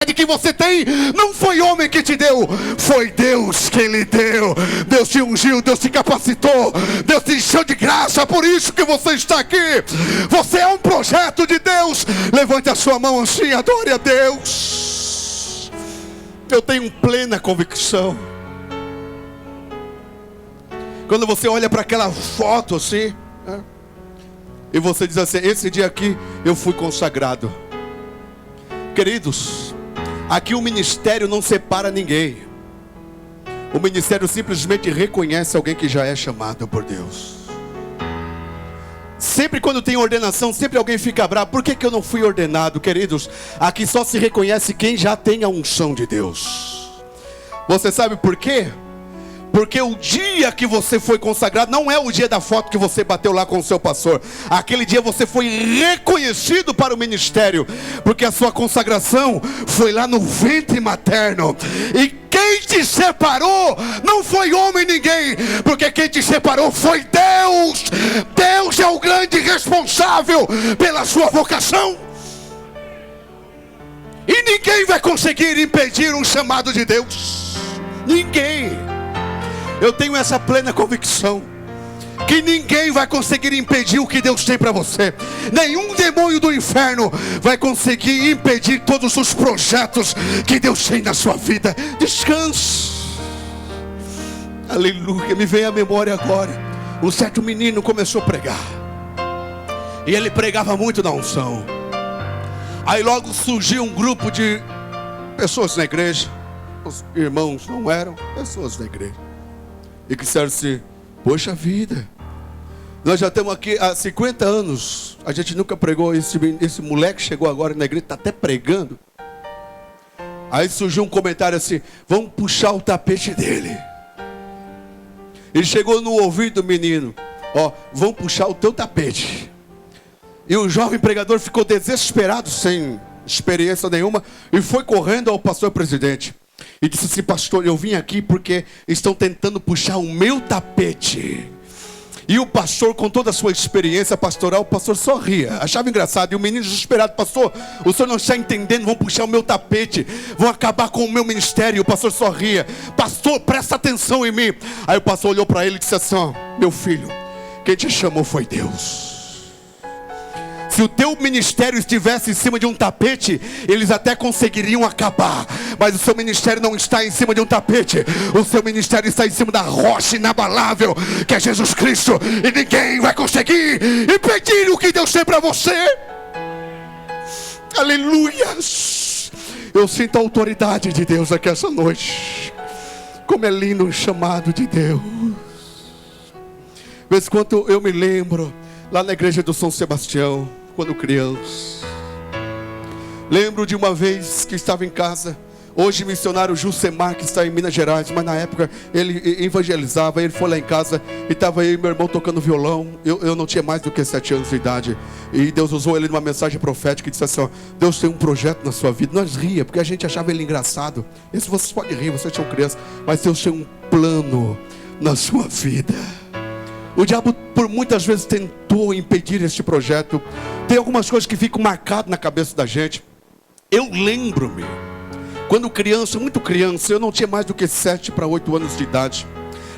que você tem, não foi homem que te deu, foi Deus quem lhe deu. Deus te ungiu, Deus te capacitou, Deus te encheu de graça, por isso que você está aqui. Você é um projeto de Deus. Levante a sua mão assim, adore a Deus. Eu tenho plena convicção. Quando você olha para aquela foto assim, né, e você diz assim: esse dia aqui eu fui consagrado. Queridos, aqui o ministério não separa ninguém. O ministério simplesmente reconhece alguém que já é chamado por Deus. Sempre quando tem ordenação, sempre alguém fica bravo. Por que eu não fui ordenado? Queridos, aqui só se reconhece quem já tem a unção de Deus. Você sabe por quê? Porque o dia que você foi consagrado não é o dia da foto que você bateu lá com o seu pastor. Aquele dia você foi reconhecido para o ministério, porque a sua consagração foi lá no ventre materno. E quem te separou não foi homem ninguém, porque quem te separou foi Deus. Deus é o grande responsável pela sua vocação. E ninguém vai conseguir impedir um chamado de Deus. Ninguém. Eu tenho essa plena convicção que ninguém vai conseguir impedir o que Deus tem para você. Nenhum demônio do inferno vai conseguir impedir todos os projetos que Deus tem na sua vida. Descanse. Aleluia. Me vem à memória agora, um certo menino começou a pregar, e ele pregava muito na unção. Aí logo surgiu um grupo de pessoas na igreja. Os irmãos não eram pessoas da igreja, e que disseram assim: poxa vida, nós já estamos aqui há 50 anos, a gente nunca pregou. Esse moleque chegou agora na igreja, está até pregando. Aí surgiu um comentário assim: vamos puxar o tapete dele. Ele chegou no ouvido do menino: ó, vamos puxar o teu tapete. E o jovem pregador ficou desesperado, sem experiência nenhuma, e foi correndo ao pastor presidente e disse assim: pastor, eu vim aqui porque estão tentando puxar o meu tapete. E o pastor, com toda a sua experiência pastoral, o pastor só ria, achava engraçado. E o menino desesperado: pastor, o senhor não está entendendo, vão puxar o meu tapete, vão acabar com o meu ministério. E o pastor só ria: pastor, presta atenção em mim. Aí o pastor olhou para ele e disse assim: ó, meu filho, quem te chamou foi Deus. Se o teu ministério estivesse em cima de um tapete, eles até conseguiriam acabar, mas o seu ministério não está em cima de um tapete. O seu ministério está em cima da rocha inabalável, que é Jesus Cristo, e ninguém vai conseguir impedir o que Deus tem para você. Aleluia. Eu sinto a autoridade de Deus aqui essa noite. Como é lindo o chamado de Deus. Vez quando eu me lembro, lá na igreja do São Sebastião, quando criança, lembro de uma vez que estava em casa. Hoje missionário Jusemar, que está em Minas Gerais, mas na época ele evangelizava. Ele foi lá em casa e estava aí meu irmão tocando violão. Eu não tinha mais do que 7 anos de idade, e Deus usou ele numa mensagem profética e disse assim: ó, Deus tem um projeto na sua vida. Nós ria, porque a gente achava ele engraçado. Esse vocês podem rir, vocês são crianças, mas Deus tem um plano na sua vida. O diabo por muitas vezes tentou impedir este projeto. Tem algumas coisas que ficam marcadas na cabeça da gente. Eu lembro-me, quando criança, muito criança, eu não tinha mais do que 7 para 8 anos de idade.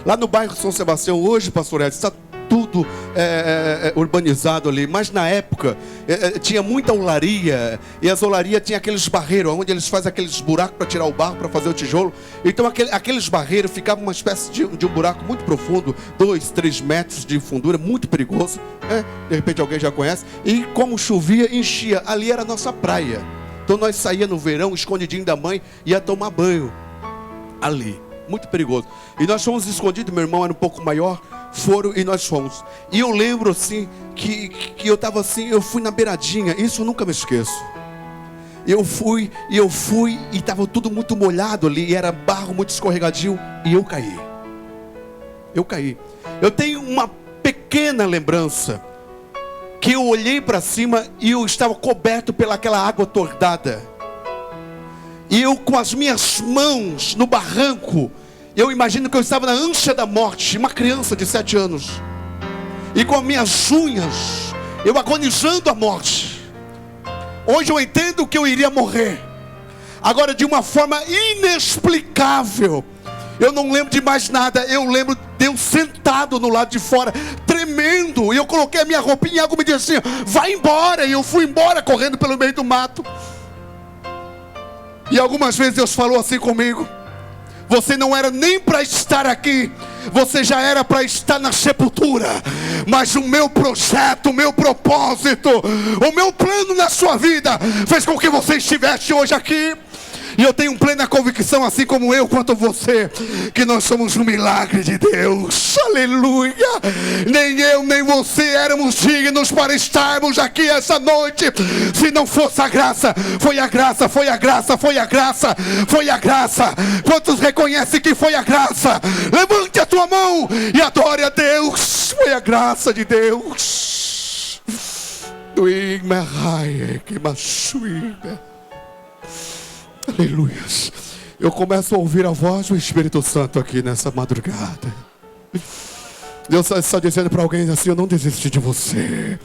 Lá no bairro São Sebastião, hoje, pastor Edson, está tudo urbanizado ali. Mas na época, tinha muita olaria. E as olarias tinham aqueles barreiros, onde eles fazem aqueles buracos para tirar o barro, para fazer o tijolo. Então aqueles barreiros ficavam uma espécie de um buraco muito profundo, 2, 3 metros de fundura, muito perigoso. De repente alguém já conhece. E como chovia, enchia. Ali era a nossa praia. Então nós saía no verão, escondidinho da mãe, ia tomar banho ali, muito perigoso. E nós fomos escondidos, meu irmão era um pouco maior, foram e nós fomos. E eu lembro assim, que eu estava assim, eu fui na beiradinha, isso eu nunca me esqueço. Eu fui e estava tudo muito molhado ali, e era barro muito escorregadio, e eu caí. Eu tenho uma pequena lembrança, que eu olhei para cima e eu estava coberto pelaquela água tordada. E eu com as minhas mãos no barranco, eu imagino que eu estava na ânsia da morte, uma criança de 7 anos. E com as minhas unhas, eu agonizando a morte. Hoje eu entendo que eu iria morrer. Agora, de uma forma inexplicável, eu não lembro de mais nada. Eu lembro de Deus sentado no lado de fora, tremendo. E eu coloquei a minha roupinha e algo me disse assim: vai embora. E eu fui embora, correndo pelo meio do mato. E algumas vezes Deus falou assim comigo: você não era nem para estar aqui, você já era para estar na sepultura. Mas o meu projeto, o meu propósito, o meu plano na sua vida fez com que você estivesse hoje aqui. E eu tenho plena convicção, assim como eu quanto você, que nós somos um milagre de Deus. Aleluia. Nem eu nem você éramos dignos para estarmos aqui essa noite, se não fosse a graça. Foi a graça, foi a graça, foi a graça, foi a graça. Quantos reconhecem que foi a graça? Levante a tua mão e adore a Deus. Foi a graça de Deus. Aleluia. Eu começo a ouvir a voz do Espírito Santo aqui nessa madrugada. Deus está dizendo para alguém assim: eu não desisti de você.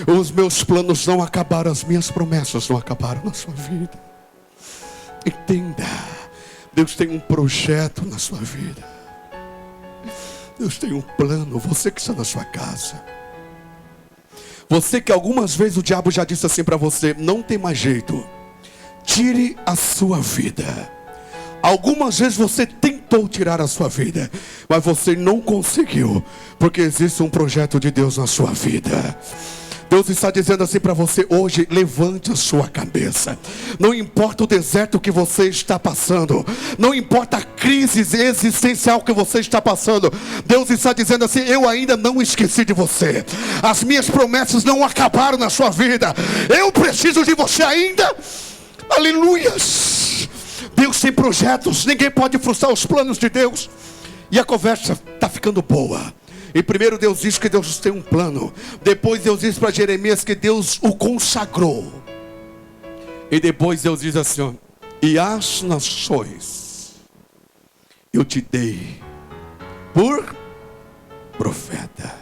Os meus planos não acabaram, as minhas promessas não acabaram na sua vida. Entenda, Deus tem um projeto na sua vida. Deus tem um plano. Você que está na sua casa, você que algumas vezes o diabo já disse assim para você: não tem mais jeito, tire a sua vida. Algumas vezes você tentou tirar a sua vida, mas você não conseguiu, porque existe um projeto de Deus na sua vida. Deus está dizendo assim para você hoje: levante a sua cabeça. Não importa o deserto que você está passando, não importa a crise existencial que você está passando, Deus está dizendo assim: eu ainda não esqueci de você. As minhas promessas não acabaram na sua vida. Eu preciso de você ainda. Aleluias. Deus tem projetos, ninguém pode frustrar os planos de Deus. E a conversa está ficando boa. E primeiro Deus diz que Deus tem um plano. Depois Deus diz para Jeremias que Deus o consagrou. E depois Deus diz assim: ó, e as nações eu te dei por profeta.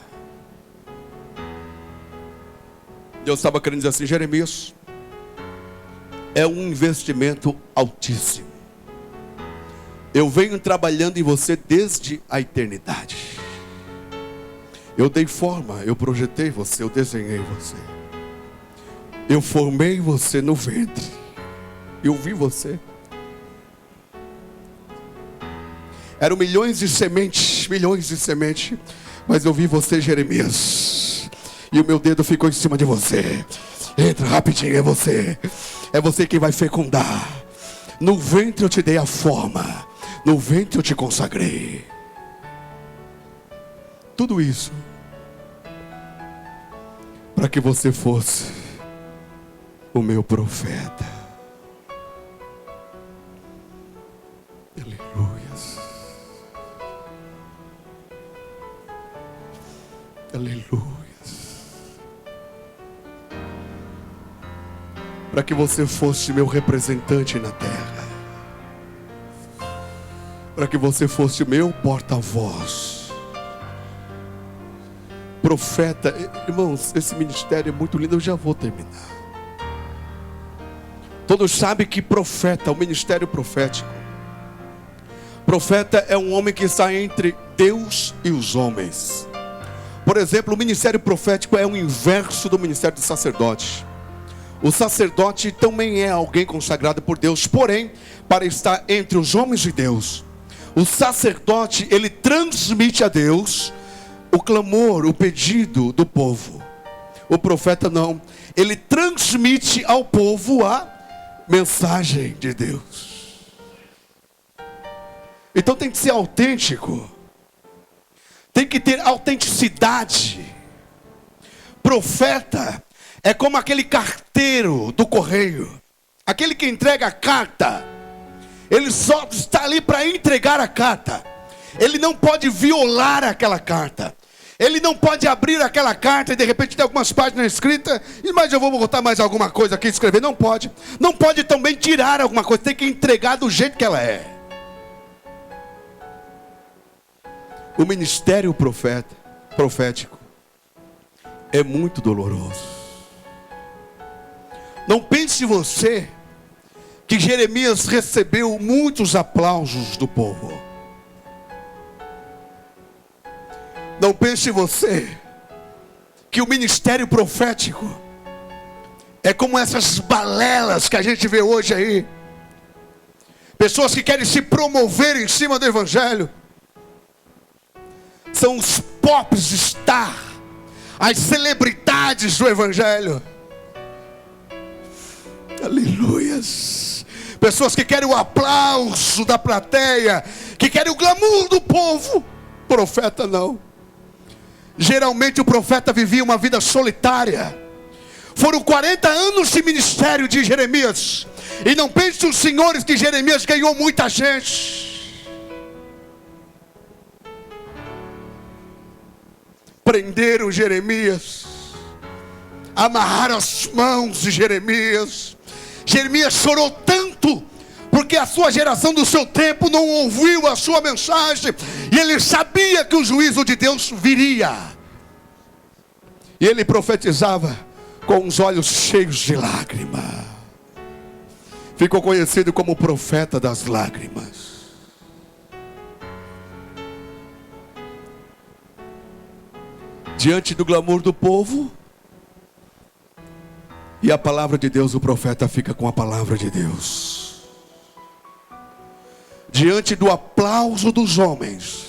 Deus estava querendo dizer assim: Jeremias, é um investimento altíssimo. Eu venho trabalhando em você desde a eternidade. Eu dei forma, eu projetei você, eu desenhei você. Eu formei você no ventre. Eu vi você. Eram milhões de sementes, mas eu vi você, Jeremias. E o meu dedo ficou em cima de você. Entra rapidinho, é você. É você quem vai fecundar. No ventre eu te dei a forma. No ventre eu te consagrei. Tudo isso para que você fosse o meu profeta. Aleluias. Aleluias. Para que você fosse meu representante na terra. Para que você fosse meu porta-voz. Profeta. Irmãos, esse ministério é muito lindo. Eu já vou terminar. Todos sabem que profeta, o ministério profético, profeta é um homem que está entre Deus e os homens. Por exemplo, o ministério profético é o inverso do ministério do sacerdote. O sacerdote também é alguém consagrado por Deus, porém, para estar entre os homens e Deus. O sacerdote, ele transmite a Deus o clamor, o pedido do povo. O profeta não, ele transmite ao povo a mensagem de Deus. Então tem que ser autêntico. Tem que ter autenticidade. Profeta é como aquele carteiro do correio, aquele que entrega a carta. Ele só está ali para entregar a carta. Ele não pode violar aquela carta. Ele não pode abrir aquela carta e de repente tem algumas páginas escritas, mas eu vou botar mais alguma coisa aqui e escrever. Não pode. Não pode também tirar alguma coisa. Tem que entregar do jeito que ela é. O ministério profético é muito doloroso. Não pense você que Jeremias recebeu muitos aplausos do povo. Não pense você que o ministério profético é como essas balelas que a gente vê hoje aí. Pessoas que querem se promover em cima do evangelho. São os pops star, as celebridades do evangelho. Aleluias. Pessoas que querem o aplauso da plateia, que querem o glamour do povo. Profeta não. Geralmente o profeta vivia uma vida solitária. Foram 40 anos de ministério de Jeremias. E não pense os senhores que Jeremias ganhou muita gente. Prenderam Jeremias, amarraram as mãos de Jeremias. Jeremias chorou tanto, porque a sua geração do seu tempo não ouviu a sua mensagem, e ele sabia que o juízo de Deus viria. E ele profetizava com os olhos cheios de lágrima. Ficou conhecido como o profeta das lágrimas. Diante do glamour do povo e a palavra de Deus, o profeta fica com a palavra de Deus. Diante do aplauso dos homens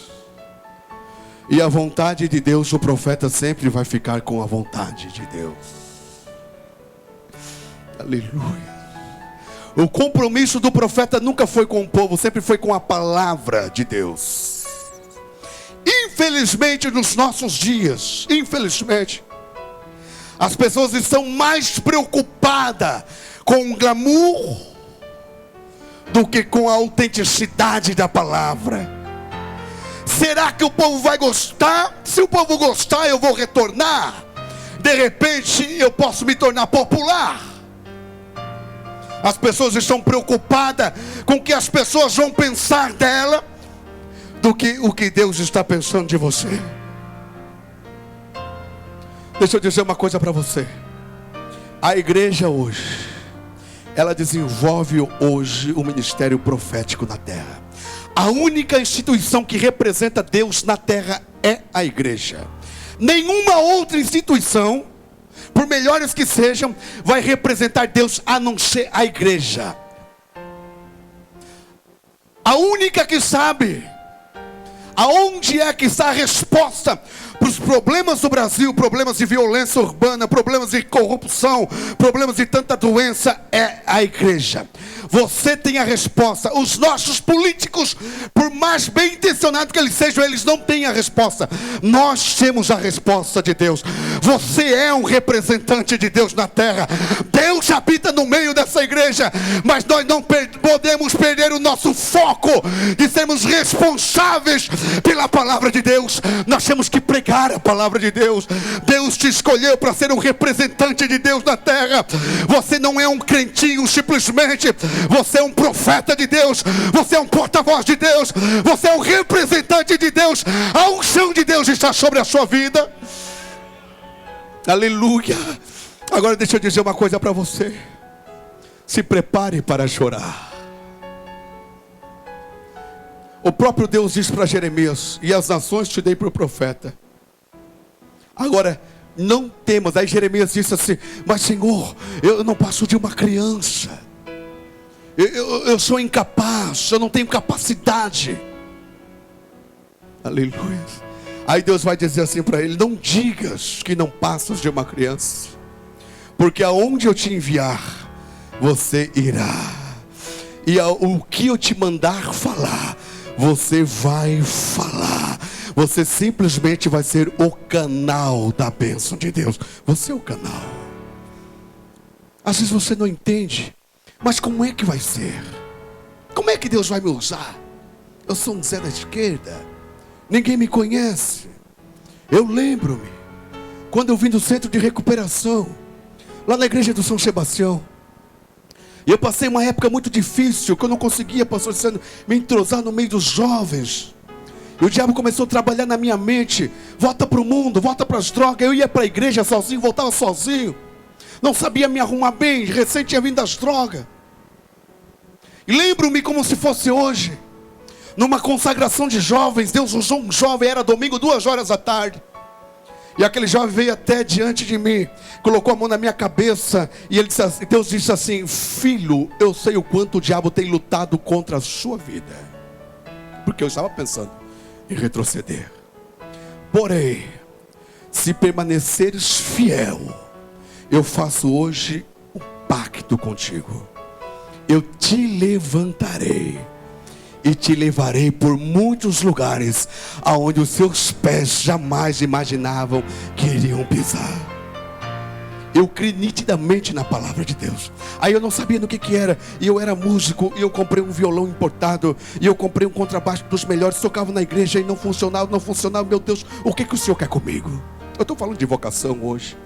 e a vontade de Deus, o profeta sempre vai ficar com a vontade de Deus. Aleluia. O compromisso do profeta nunca foi com o povo, sempre foi com a palavra de Deus. Infelizmente, nos nossos dias, infelizmente, as pessoas estão mais preocupadas com o glamour do que com a autenticidade da palavra. Será que o povo vai gostar? Se o povo gostar, eu vou retornar. De repente, eu posso me tornar popular. As pessoas estão preocupadas com o que as pessoas vão pensar dela, do que o que Deus está pensando de você. Deixa eu dizer uma coisa para você. A igreja hoje, ela desenvolve hoje o ministério profético na terra. A única instituição que representa Deus na terra é a igreja. Nenhuma outra instituição, por melhores que sejam, vai representar Deus a não ser a igreja. A única que sabe aonde é que está a resposta para os problemas do Brasil, problemas de violência urbana, problemas de corrupção, problemas de tanta doença, é a igreja. Você tem a resposta. Os nossos políticos, por mais bem intencionados que eles sejam, eles não têm a resposta. Nós temos a resposta de Deus. Você é um representante de Deus na terra. Deus habita no meio dessa igreja, mas nós não podemos perder o nosso foco de sermos responsáveis pela palavra de Deus. Nós temos que pregar a palavra de Deus. Deus te escolheu para ser um representante de Deus na terra. Você não é um crentinho simplesmente. Você é um profeta de Deus. Você é um porta-voz de Deus. Você é um representante de Deus. A unção de Deus está sobre a sua vida. Aleluia. Agora deixa eu dizer uma coisa para você. Se prepare para chorar. O próprio Deus disse para Jeremias: e as nações te dei por profeta. Agora, não temas. Aí Jeremias disse assim: mas Senhor, eu não passo de uma criança. Eu sou incapaz, eu não tenho capacidade. Aleluia. Aí Deus vai dizer assim para ele: não digas que não passas de uma criança, porque aonde eu te enviar, você irá. E o que eu te mandar falar, você vai falar. Você simplesmente vai ser o canal da bênção de Deus. Você é o canal. Às vezes você não entende, mas como é que vai ser? Como é que Deus vai me usar? Eu sou um Zé da esquerda, ninguém me conhece. Eu lembro-me, quando eu vim do centro de recuperação, lá na igreja do São Sebastião, e eu passei uma época muito difícil, que eu não conseguia, pastor Luciano, me entrosar no meio dos jovens. E o diabo começou a trabalhar na minha mente: volta para o mundo, volta para as drogas. Eu ia para a igreja sozinho, voltava sozinho, não sabia me arrumar bem, recém tinha vindo das drogas. Lembro-me como se fosse hoje, numa consagração de jovens. Deus usou um jovem, era domingo, 2 horas da tarde. E aquele jovem veio até diante de mim, colocou a mão na minha cabeça, e Deus disse assim: filho, eu sei o quanto o diabo tem lutado contra a sua vida. Porque eu estava pensando em retroceder. Porém, se permaneceres fiel, eu faço hoje um pacto contigo. Eu te levantarei e te levarei por muitos lugares aonde os seus pés jamais imaginavam que iriam pisar. Eu criei nitidamente na palavra de Deus. Aí eu não sabia no que era. E eu era músico, e eu comprei um violão importado, e eu comprei um contrabaixo dos melhores. Tocava na igreja e não funcionava. Meu Deus, o que o Senhor quer comigo? Eu estou falando de vocação hoje.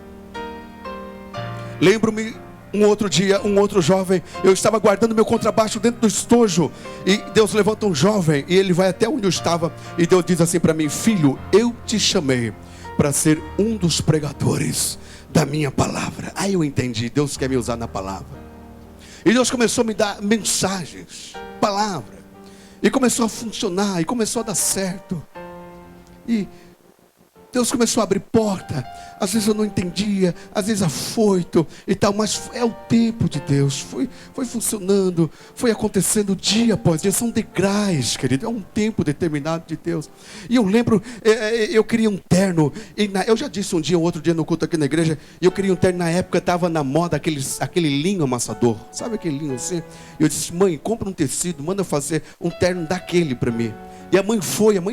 Lembro-me, um outro dia, um outro jovem, eu estava guardando meu contrabaixo dentro do estojo, e Deus levanta um jovem, e ele vai até onde eu estava, e Deus diz assim para mim: filho, eu te chamei para ser um dos pregadores da minha palavra. Aí eu entendi, Deus quer me usar na palavra. E Deus começou a me dar mensagens, palavra, e começou a funcionar, e começou a dar certo. E Deus começou a abrir porta. Às vezes eu não entendia, às vezes afoito e tal, mas é o tempo de Deus. Foi funcionando, foi acontecendo dia após dia. São degraus, querido, é um tempo determinado de Deus. E eu lembro, eu queria um terno, eu já disse um dia, outro dia no culto aqui na igreja, eu queria um terno. Na época estava na moda aquele linho amassador, sabe aquele linho assim? Eu disse: mãe, compra um tecido, manda fazer um terno daquele para mim. E a mãe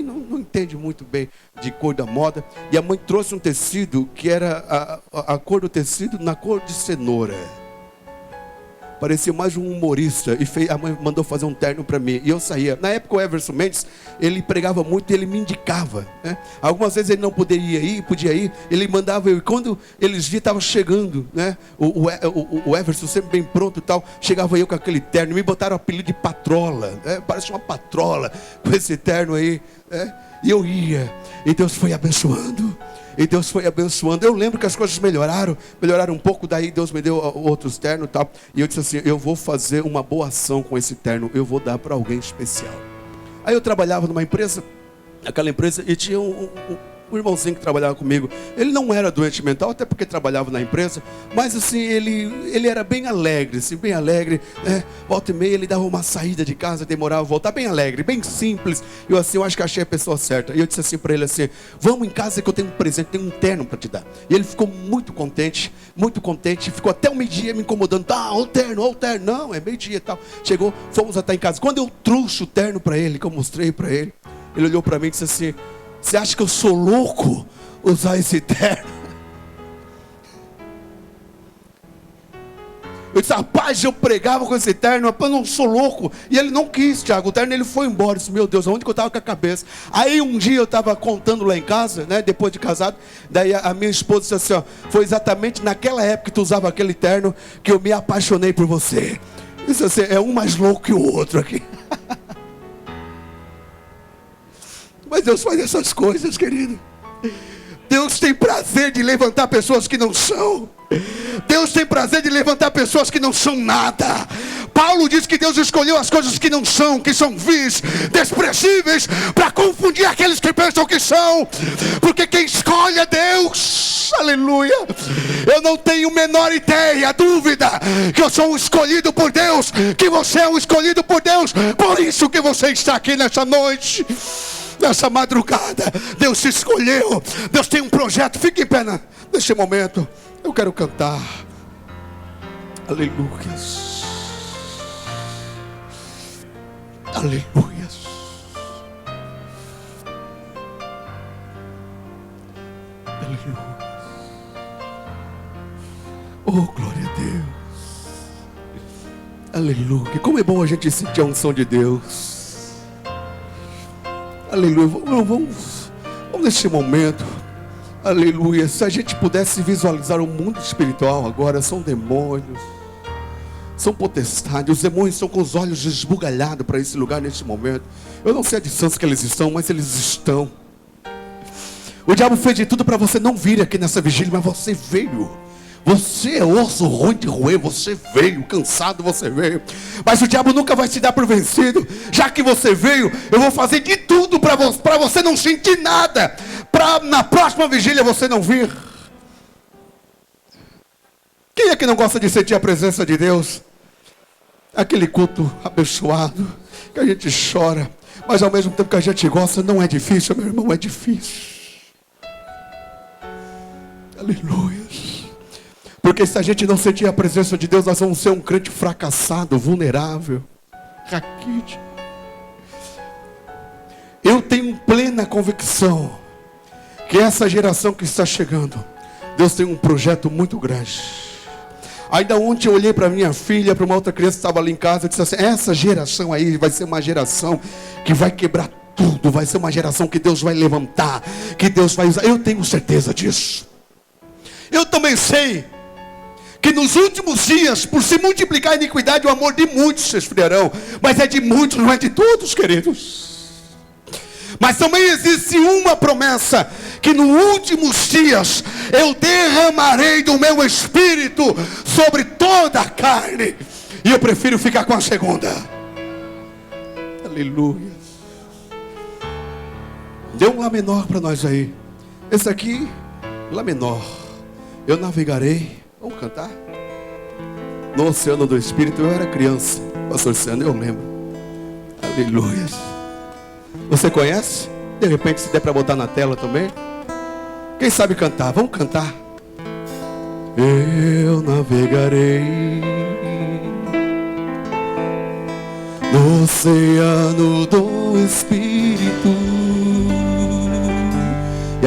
não entende muito bem de cor da moda, e a mãe trouxe um tecido que era a cor do tecido na cor de cenoura. Parecia mais um humorista, e a mãe mandou fazer um terno para mim, e eu saía. Na época o Everson Mendes, ele pregava muito e ele me indicava, né? Algumas vezes ele não podia ir, ele mandava eu, e quando eles viam, estava chegando, né? O Everson sempre bem pronto e tal, chegava eu com aquele terno, me botaram o apelido de patrola, né? Parece uma patrola com esse terno aí, né? E eu ia, e Deus foi abençoando. Eu lembro que as coisas melhoraram um pouco. Daí Deus me deu outros ternos e tal. E eu disse assim: eu vou fazer uma boa ação com esse terno, eu vou dar para alguém especial. Aí eu trabalhava numa empresa, aquela empresa, e tinha um irmãozinho que trabalhava comigo. Ele não era doente mental, até porque trabalhava na empresa, mas assim, ele era bem alegre, assim, bem alegre, né? Volta e meia ele dava uma saída de casa, demorava a voltar, bem alegre, bem simples. Eu acho que achei a pessoa certa. E eu disse assim para ele assim: vamos em casa que eu tenho um presente, tenho um terno para te dar. E ele ficou muito contente, ficou até o meio-dia me incomodando. Tá, o terno, não, é meio-dia e tal. Chegou, fomos até em casa. Quando eu trouxe o terno para ele, que eu mostrei para ele, ele olhou para mim e disse assim: você acha que eu sou louco usar esse terno? Eu disse: rapaz, eu pregava com esse terno, rapaz, eu não sou louco. E ele não quis, Tiago, o terno, ele foi embora. Eu disse: meu Deus, onde que eu estava com a cabeça? Aí um dia eu estava contando lá em casa, né, depois de casado. Daí a minha esposa disse assim: ó, foi exatamente naquela época que tu usava aquele terno que eu me apaixonei por você. Isso assim, é um mais louco que o outro aqui. Mas Deus faz essas coisas, querido. Deus tem prazer de levantar pessoas que não são. Deus tem prazer de levantar pessoas que não são nada. Paulo diz que Deus escolheu as coisas que não são, que são vis, desprezíveis, para confundir aqueles que pensam que são. Porque quem escolhe é Deus. Aleluia. Eu não tenho menor ideia, dúvida, que eu sou um escolhido por Deus, que você é um escolhido por Deus. Por isso que você está aqui nessa noite, nessa madrugada. Deus te escolheu. Deus tem um projeto. Fique em pé neste momento. Eu quero cantar. Aleluia. Aleluia. Aleluia. Oh, glória a Deus. Aleluia. Como é bom a gente sentir a unção de Deus. Aleluia. Vamos nesse momento. Aleluia. Se a gente pudesse visualizar o mundo espiritual agora, são demônios, são potestades. Os demônios estão com os olhos esbugalhados para esse lugar neste momento. Eu não sei a distância que eles estão, mas eles estão. O diabo fez de tudo para você não vir aqui nessa vigília, mas você veio. Você é osso ruim de roer, você veio, cansado você veio. Mas o diabo nunca vai te dar por vencido. Já que você veio, eu vou fazer de tudo para você não sentir nada. Para na próxima vigília você não vir. Quem é que não gosta de sentir a presença de Deus? Aquele culto abençoado, que a gente chora, mas ao mesmo tempo que a gente gosta, não é difícil, meu irmão, é difícil. Aleluia. Porque se a gente não sentir a presença de Deus, nós vamos ser um crente fracassado, vulnerável, raquítico. Eu tenho plena convicção que essa geração que está chegando, Deus tem um projeto muito grande. Ainda ontem eu olhei para minha filha, para uma outra criança que estava ali em casa, e disse assim: essa geração aí vai ser uma geração que vai quebrar tudo, vai ser uma geração que Deus vai levantar, que Deus vai usar. Eu tenho certeza disso. Eu também sei que nos últimos dias, por se multiplicar a iniquidade, o amor de muitos se esfriarão. Mas é de muitos, não é de todos, queridos. Mas também existe uma promessa, que nos últimos dias eu derramarei do meu espírito sobre toda a carne. E eu prefiro ficar com a segunda. Aleluia. Dê um Lá menor para nós aí. Esse aqui, Lá menor. Eu navegarei. Vamos cantar? No oceano do Espírito. Eu era criança, pastor Luciano, eu lembro. Aleluia. Você conhece? De repente, se der para botar na tela também. Quem sabe cantar? Vamos cantar. Eu navegarei no oceano do Espírito, e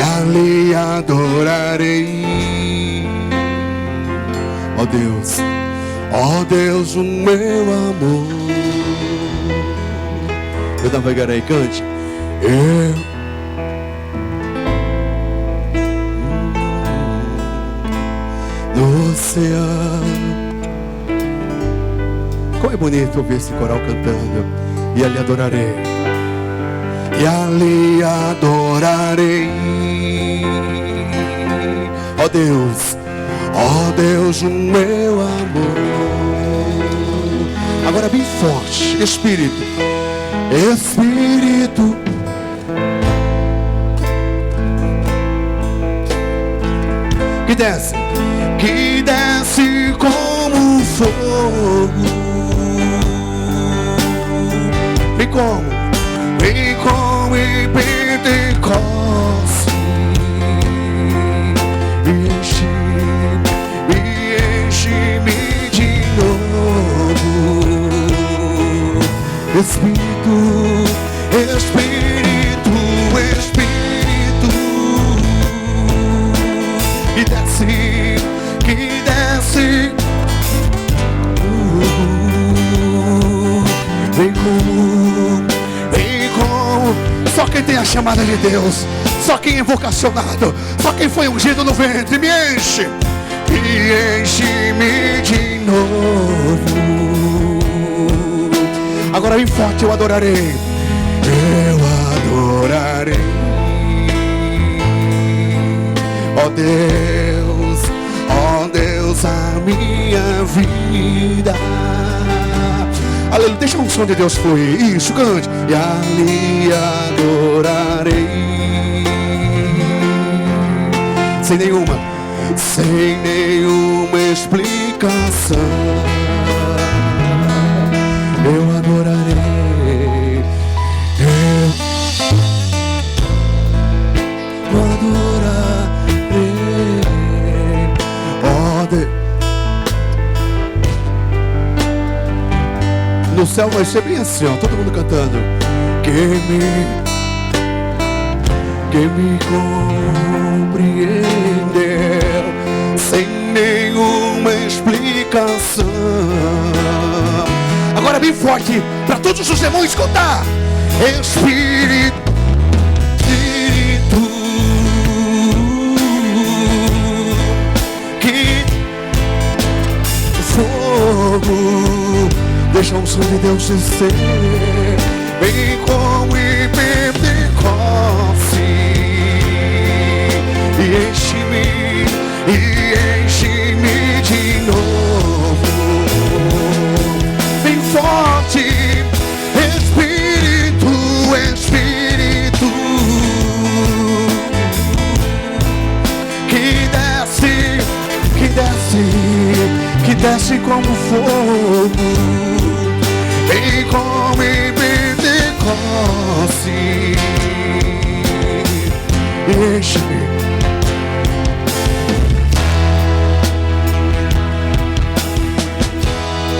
ali adorarei. Ó Deus, o meu amor. Eu navegarei, cante. No oceano. Como é bonito ouvir esse coral cantando. E ali adorarei. E ali adorarei. Ó Deus, o meu amor. Agora bem forte. Espírito que desce como fogo. Vem como em Pentecoste. Enche-me de novo. Espírito, que desce, vem como, só quem tem a chamada de Deus, só quem é vocacionado, só quem foi ungido no ventre, me enche-me de novo. Agora bem forte, eu adorarei. Ó Deus, a minha vida. Aleluia, deixa o som de Deus fluir. Isso, cante. E ali adorarei. Sem nenhuma explicação. Eu adorarei. Eu adorarei. Ó Deus. No céu vai ser bem assim, ó, todo mundo cantando. Que me compreendeu sem nenhuma explicação. Agora bem forte, para todos os irmãos escutar. Espírito, que fogo, deixa o som de Deus descer, bem como em Pentecoste, e enche-me. desce como fogo, vem como em Pentecoste, enche-me.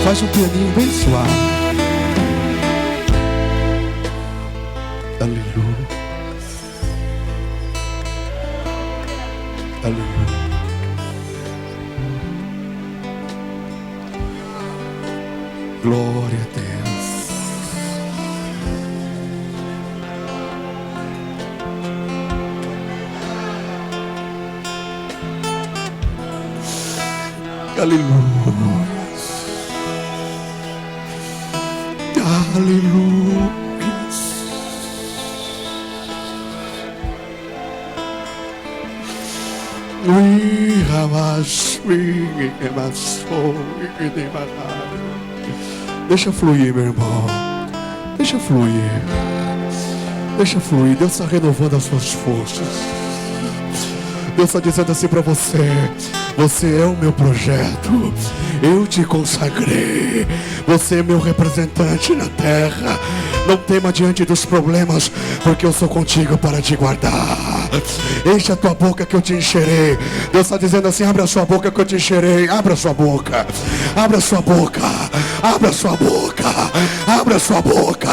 Faz um pianinho bem suave. Aleluia. Aleluia. Glória a Deus. Aleluia. Aleluia. Deixa fluir, meu irmão. Deixa fluir. Deixa fluir. Deus está renovando as suas forças. Deus está dizendo assim para você: você é o meu projeto. Eu te consagrei. Você é meu representante na terra. Não tema diante dos problemas, porque eu sou contigo para te guardar. Enche a tua boca que eu te encherei. Deus está dizendo assim: abra a sua boca que eu te encherei. Abra a sua boca. Abra a sua boca. Abra a sua boca. Abra a sua boca.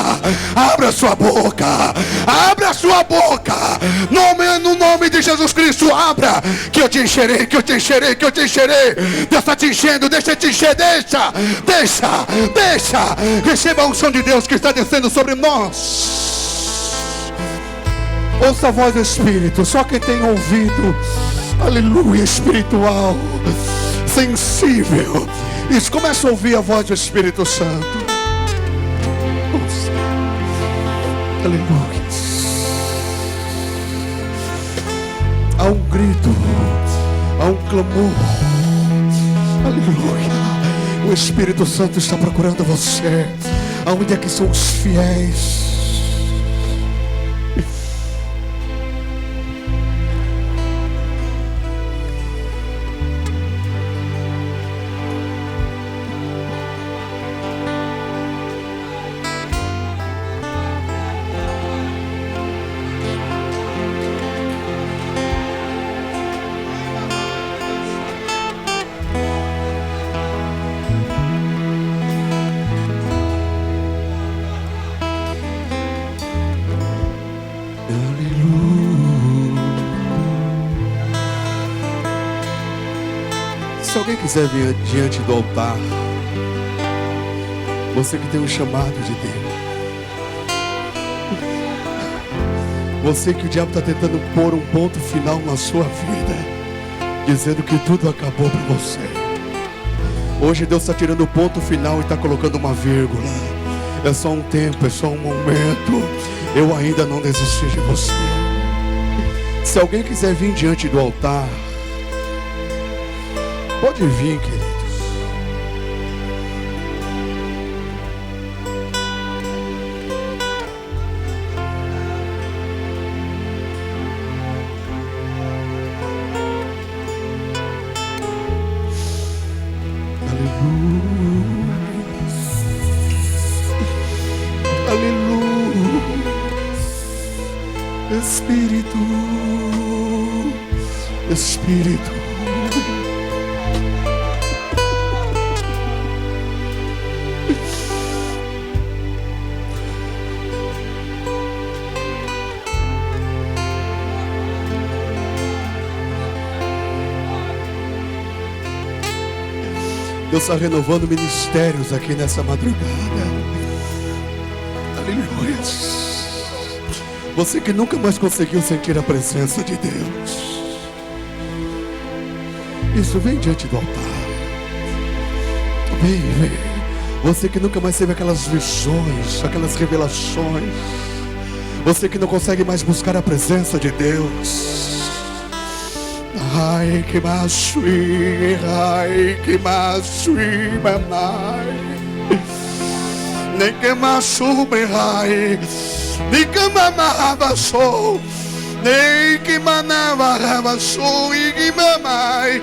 Abra a sua boca. Abra a sua boca. No nome de Jesus Cristo, abra, que eu te encherei, que eu te encherei, que eu te encherei. Deus está te enchendo, deixa te encher, deixa. Receba a unção de Deus que está descendo sobre nós. Ouça a voz do Espírito. Só quem tem ouvido, aleluia, espiritual, sensível, isso, começa a ouvir a voz do Espírito Santo. Ouça. Aleluia. Há um grito, há um clamor. Aleluia. O Espírito Santo está procurando você. Aonde é que são os fiéis? Se alguém quiser vir diante do altar, você que tem um chamado de Deus, você que o diabo está tentando pôr um ponto final na sua vida, dizendo que tudo acabou para você, hoje Deus está tirando o ponto final e está colocando uma vírgula. É só um tempo, é só um momento. Eu ainda não desisti de você. Se alguém quiser vir diante do altar, pode vir, queridos. Aleluia. Aleluia. Espírito. Espírito. Deus está renovando ministérios aqui nessa madrugada. Aleluia. Você que nunca mais conseguiu sentir a presença de Deus, isso, vem diante do altar. Vem. Você que nunca mais teve aquelas visões, aquelas revelações, você que não consegue mais buscar a presença de Deus. Ai, que masui, mamai. Nem que masui, nem que mamava sou, nem que manava sou e que mamai.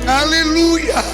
Aleluia.